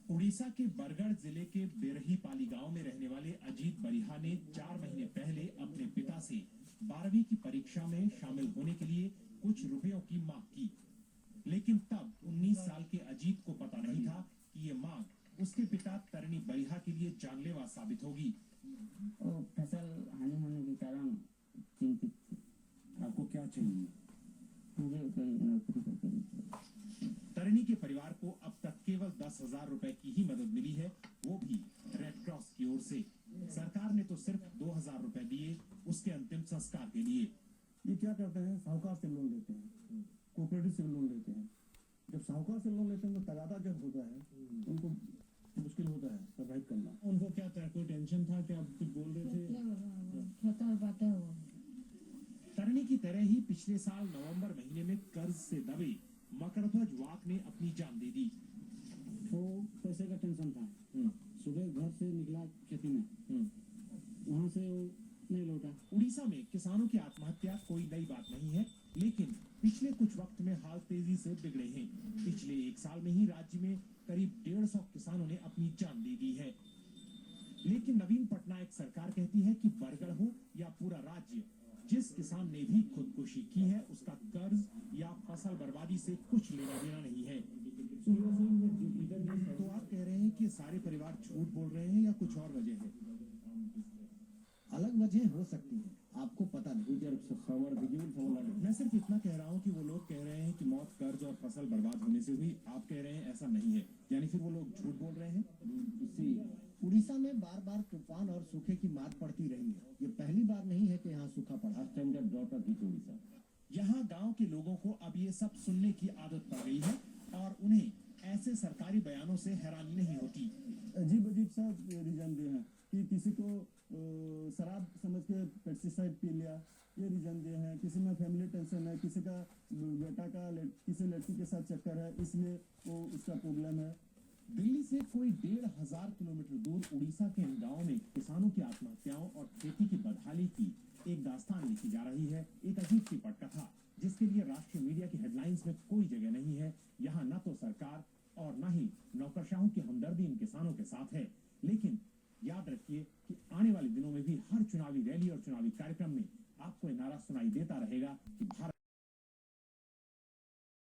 उड़ीसा के बरगढ़ जिले के बिरहीपाली गांव में रहने वाले अजीत बरिहा ने 4 महीने पहले अपने पिता से 12वीं की परीक्षा में शामिल होने के लिए कुछ रुपयों की मांग की, लेकिन तब 19 साल के अजीत को पता नहीं था कि ये मांग उसके पिता तरनी बरिहा के लिए जानलेवा साबित होगी। फसल हानि होने के कारण चिंतित थी। आपको क्या चाहिए? मुझे कोई नौकरी करके तरनी के परिवार को अब तक केवल 10,000 रुपए की ही मदद मिली है, वो भी रेड क्रॉस की ओर से। सरकार ने तो सिर्फ 2,000 रुपए दिए उसके अंतिम संस्कार के लिए। ये क्या करते हैं, साहूकार से लोन लेते हैं, कोऑपरेटिव से लोन लेते हैं। जब साहूकार से लोन लेते हैं तो तगादा जब होता है उनको मुश्किल होता है सर्वाइव करना। उनको क्या था, कोई टेंशन था कि आप कुछ बोल रहे थे? तरनी की तरह ही पिछले साल नवंबर महीने में कर्ज से दबे मकरध्वज वाक ने अपनी जान दे दी। तो पैसे का टेंशन था। सुबह घर से निकला खेती में, वहाँ से वो नहीं लौटा। उड़ीसा में किसानों की आत्महत्या कोई नई बात नहीं है, लेकिन पिछले कुछ वक्त में हाल तेजी से बिगड़े हैं। पिछले 1 साल में ही राज्य में करीब 150 किसानों ने अपनी जान दे दी है। लेकिन नवीन पटनायक सरकार कहती है कि बरगढ़ हो या पूरा राज्य, जिस किसान ने भी खुदकुशी की है उसका कर्ज या फसल बर्बादी से कुछ लेना देना नहीं है। तो आप कह रहे हैं कि सारे परिवार झूठ बोल रहे हैं या कुछ और वजह है? अलग वजह हो सकती है, आपको पता नहीं। मैं सिर्फ इतना कह रहा हूँ कि वो लोग कह रहे हैं कि मौत, कर्ज और फसल बर्बाद होने से हुई। आप कह रहे हैं ऐसा नहीं है, यानी फिर वो लोग झूठ बोल रहे हैं। उड़ीसा में बार बार तूफान और सूखे की मार पड़ती रही है। ये पहली बार नहीं है कि यहाँ सूखा पड़ा। उड़ीसा यहाँ गांव के लोगों को अब ये सब सुनने की आदत पड़ गई है और उन्हें ऐसे सरकारी बयानों से हैरानी नहीं होती। अजीब अजीब सा रीजन दिए हैं कि किसी को शराब समझ के पेस्टिसाइड पी लिया, ये रीजन दिए हैं। किसी में फैमिली टेंशन है, किसी का बेटा का किसी लड़की के साथ चक्कर है, इसलिए वो उसका प्रॉब्लम है। दिल्ली से कोई 1,500 किलोमीटर दूर उड़ीसा के इन गाँव में किसानों की आत्महत्याओं और खेती की बदहाली की एक दास्तान लिखी जा रही है, एक अजीब सी पटकथा, जिसके लिए राष्ट्रीय मीडिया की हेडलाइंस में कोई जगह नहीं है। यहाँ न तो सरकार और न ही नौकरशाहों की हमदर्दी इन किसानों के साथ है। लेकिन याद रखिए कि आने वाले दिनों में भी हर चुनावी रैली और चुनावी कार्यक्रम में आपको ये नारा सुनाई देता रहेगा कि भारत